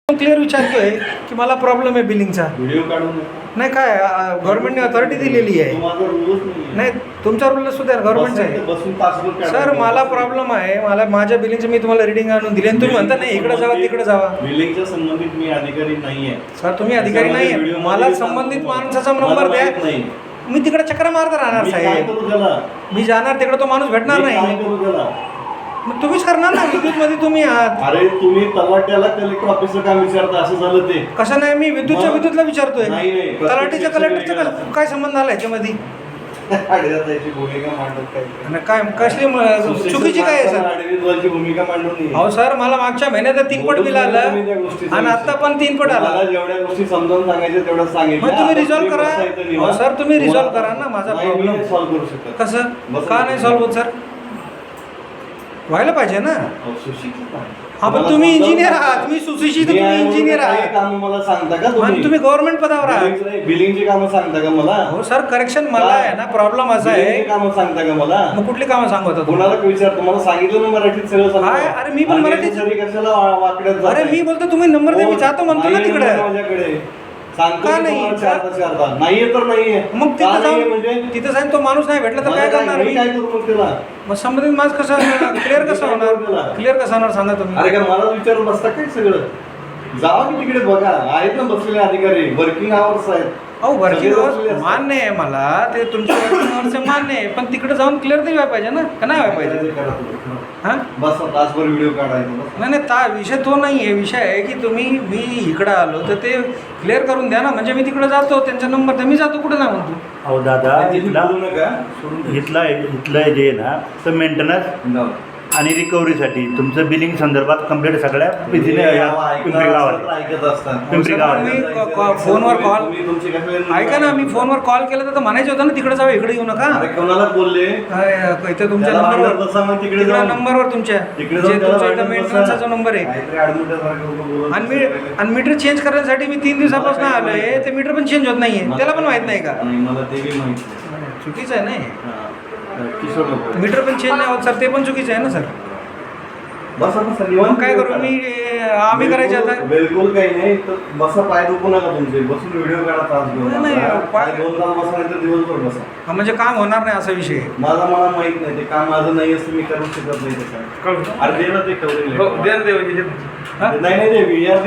Clear विचारतोय की मला प्रॉब्लेम आहे बिलिंगचा. व्हिडिओ काढून नाही काय गव्हर्नमेंटने अथॉरिटी दिलेली आहे. नाही तुमचा रूल सुद्धा गव्हर्नमेंटचा आहे. सर मला प्रॉब्लेम आहे, मला माझ्या बिलिंगचं मी तुम्हाला रिडिंग आणून दिली आणि तुम्ही म्हणता नाही इकडे जावा तिकडे जावा. बिलिंगच्या संबंधित मी अधिकारी नाही आहे. सर तुम्ही अधिकारी नाही आहे, मला संबंधित माणसाचा नंबर द्या. मी तिकडे चक्र मारत राहणार साहेब. मी जाणार तिकडे, तो माणूस भेटणार नाही. मग तुम्हीच करणार ना, विद्युत मध्ये तुम्ही आहात. अरे तुम्ही तलाट्याला कलेक्टर ऑफिसर काम विचारता, असं झालं ते. कसं नाही, मी विद्युतला विचारतोय. नाही, तलाठीच्या कलेक्टरचा काय संबंध आला याच्यामध्ये? भूमिका मांडत काय कसली चुकीची काय आहे सर? भूमिका मांडून. अहो सर, मला मागच्या महिन्यात 3 पट बिल आलं आणि आता पण 3 पट आला. जेवढ्या गोष्टी समजावून सांगायच्या तेवढं सांगितलं. मग तुम्ही रिझॉल्व्ह करा. अहो सर तुम्ही रिझॉल्व्ह करा ना माझा प्रॉब्लेम. सॉल्व्ह करू शकता. कसं का नाही सॉल्व्ह होत सर? व्हायला पाहिजे ना. हा पण तुम्ही इंजिनियर आहात, मी सुशिक्षित, तुम्ही इंजिनियर आहात. काम मला सांगता का तुम्ही गव्हर्नमेंट पदावर आहात. बिलिंगची कामं सांगता का मला? हो सर, करेक्शन मला आहे ना, प्रॉब्लेम असा आहे. कामं सांगता का मला? मग कुठली कामं सांगता कोणाला विचार? तुम्हाला सांगितलं ना मराठीत सगळं. अरे मी पण मराठीत. कशाला वाकड्यात? अरे मी बोलतो तुम्ही नंबर दे, मी जातो म्हणतो ना तिकडे. माझ्याकडे सांगतो नाही नाहीये तर नाहीये. मग तिथं जाऊन म्हणजे तिथं जाऊन तो माणूस नाही भेटला तर काय करणार? मी काय करू मग त्याला? मग संबंधित माझं कसं क्लिअर कसं होणार? क्लिअर कसं होणार सांगा तुम्ही. अरे का मला विचारून बसता काय सगळं? जावा की तिकडे बघा, आहेत ना बसलेले अधिकारी, वर्किंग आवर्स आहेत. अहो वर्किंग आवर्स मान्य आहे मला, ते तुमच्या वर्किंग आवर्स मान्य आहे, पण तिकडे जाऊन क्लिअर तरी व्हायला पाहिजे ना, का नाही व्हायला पाहिजे? हां बस तासभर व्हिडिओ काढायचा. नाही विषय तो नाही आहे. विषय आहे की मी इकडं आलो तर ते क्लिअर करून द्या ना, म्हणजे मी तिकडे जातो, त्यांचा नंबर द्या, मी जातो कुठे ना म्हणतो. अहो दादा, इथलं जे ना तर मेंटेनन्स आणि रिकव्हरीसाठी तुमचं बिलिंग संदर्भात कंप्लीट सगळ्या पिंपरी गावात मी फोनवर कॉल ऐका ना, मी फोनवर कॉल केला तर म्हणायचं होतं ना तिकडे जावं, इकडे येऊ नका. कोणाला बोलले? इथे तुमच्या नंबरवर तुमच्या इथं मेंटेनन्सचा नंबर आहे. आणि मीटर चेंज करण्यासाठी मी 3 दिवसापासून आलोय, ते मीटर पण चेंज होत नाहीये, त्याला पण माहित नाही का? मला ते बी माहिती. चुकीचं आहे नाही, मीटर पण चेंज नाही होत सर, ते पण चुकीचं आहे ना सर. काय करू मी? आम्ही करायचे आता बिलकुल काही नाही. बसा, पाय दुखू नका तुमचे, बसून व्हिडिओ काढा. तास पाय 2 तास बसा, नाही तर दिवसभर बसा. म्हणजे काम होणार नाही असा विषय. मला माहित नाही, ते काम माझं नाही असं मी करू शकत नाही. अरे दे ना ते कवरेज. नाही ते VR